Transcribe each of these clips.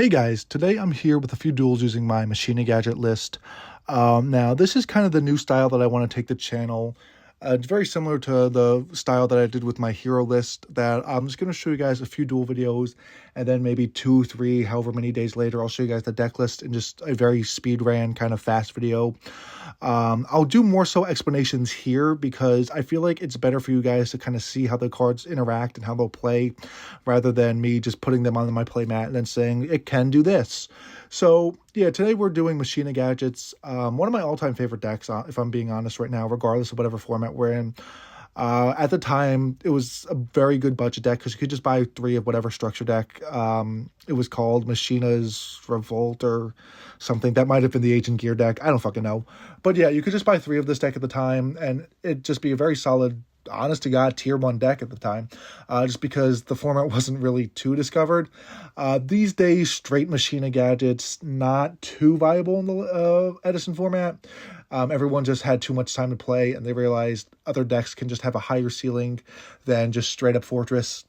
Hey guys, today I'm here with a few duels using my Machina Gadget list. Now, this is kind of the new style that I want to take the channel. It's very similar to the style that I did with my hero list that I'm just going to show you guys a few duel videos, and then maybe 2, 3, however many days later, I'll show you guys the deck list in just a very speed ran kind of fast video. I'll do more so explanations here because I feel like it's better for you guys to kind of see how the cards interact and how they'll play rather than me just putting them on my playmat and then saying it can do this. So yeah, today we're doing Machina Gadgets, one of my all-time favorite decks, if I'm being honest right now, regardless of whatever format we're in. At the time, it was a very good budget deck because you could just buy 3 of whatever structure deck. It was called Machina's Revolt or something. That might have been the Agent Gear deck. I don't fucking know. But yeah, you could just buy 3 of this deck at the time, and it'd just be a very solid, honest to God, tier 1 deck at the time, just because the format wasn't really too discovered. These days, straight Machina Gadgets, not too viable in the Edison format. Everyone just had too much time to play, and they realized other decks can just have a higher ceiling than just straight up Fortress.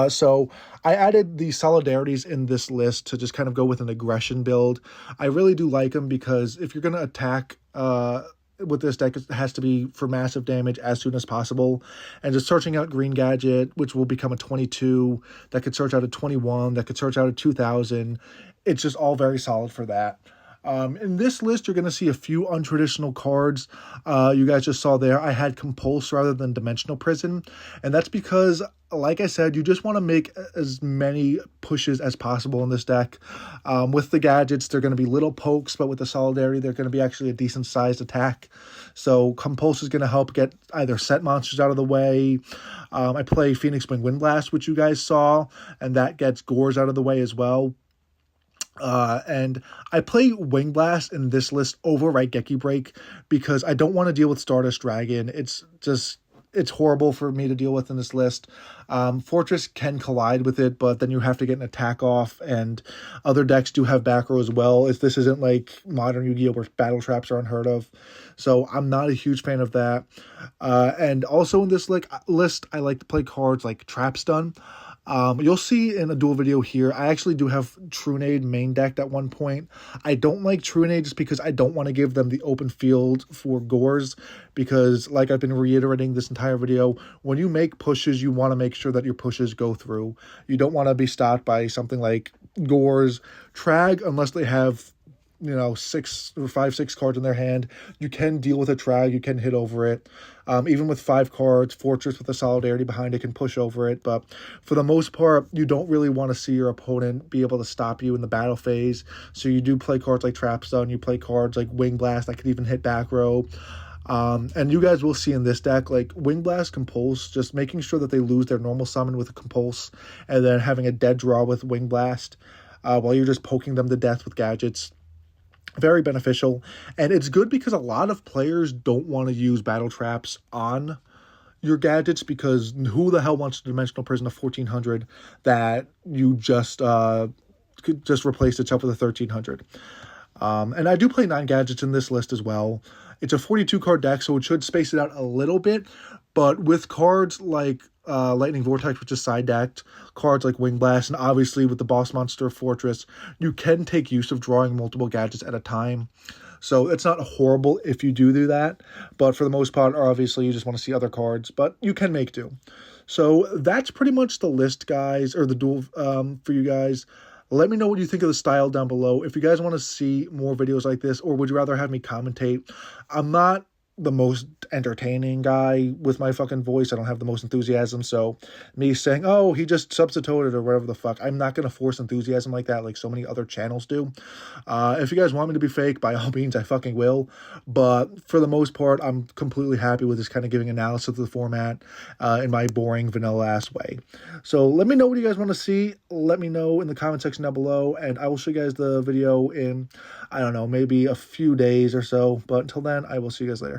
So I added the solidarities in this list to just kind of go with an aggression build. I really do like them because if you're going to attack with this deck, it has to be for massive damage as soon as possible. And just searching out Green Gadget, which will become a 22, that could search out a 21, that could search out a 2000. It's just all very solid for that. In this list, you're going to see a few untraditional cards. You guys just saw there, I had Compulse rather than Dimensional Prison. And that's because, like I said, you just want to make as many pushes as possible in this deck. With the gadgets, they're going to be little pokes, but with the Solidarity, they're going to be actually a decent-sized attack. So Compulse is going to help get either set monsters out of the way. I play Phoenix Wing Windblast, which you guys saw, and that gets Gores out of the way as well. And I play Wing Blast in this list over Raigeki Break because I don't want to deal with Stardust Dragon. It's horrible for me to deal with in this list. Fortress can collide with it, but then you have to get an attack off, and other decks do have back row as well. If this isn't like modern Yu-Gi-Oh! Where battle traps are unheard of. So I'm not a huge fan of that. And also in this list, I like to play cards like Trap Stun. You'll see in a duel video here, I actually do have Trunade main decked at one point. I don't like Trunade just because I don't want to give them the open field for Gores, because like I've been reiterating this entire video, when you make pushes, you want to make sure that your pushes go through. You don't want to be stopped by something like Gores, Trag, unless they have 6 or 5, 6 cards in their hand. You can deal with a Trag, you can hit over it. Even with 5 cards, Fortress with a Solidarity behind it can push over it. But for the most part, you don't really want to see your opponent be able to stop you in the battle phase. So you do play cards like Trap Stun, you play cards like Wing Blast that could even hit back row. And you guys will see in this deck, like Wing Blast, Compulse, just making sure that they lose their normal summon with a Compulse, and then having a dead draw with Wing Blast, while you're just poking them to death with gadgets. Very beneficial, and it's good because a lot of players don't want to use battle traps on your gadgets because who the hell wants a Dimensional Prison of 1400 that you just could just replace itself with a 1300. And I do play 9 gadgets in this list as well. It's a 42 card deck, so it should space it out a little bit, but with cards like Lightning Vortex, which is side decked, cards like Wing Blast, and obviously with the boss monster Fortress, you can take use of drawing multiple gadgets at a time. So it's not horrible if you do that, but for the most part, obviously you just want to see other cards, but you can make do. So that's pretty much the list, guys, or the duel for you guys. Let me know what you think of the style down below. If you guys want to see more videos like this, or would you rather have me commentate? I'm not the most entertaining guy with my fucking voice. I don't have the most enthusiasm, so me saying, oh, he just substituted or whatever the fuck, I'm not going to force enthusiasm like that like so many other channels do. If you guys want me to be fake, by all means, I fucking will, but for the most part, I'm completely happy with this kind of giving analysis of the format in my boring vanilla-ass way. So let me know what you guys want to see. Let me know in the comment section down below, and I will show you guys the video in, I don't know, maybe a few days or so, but until then, I will see you guys later.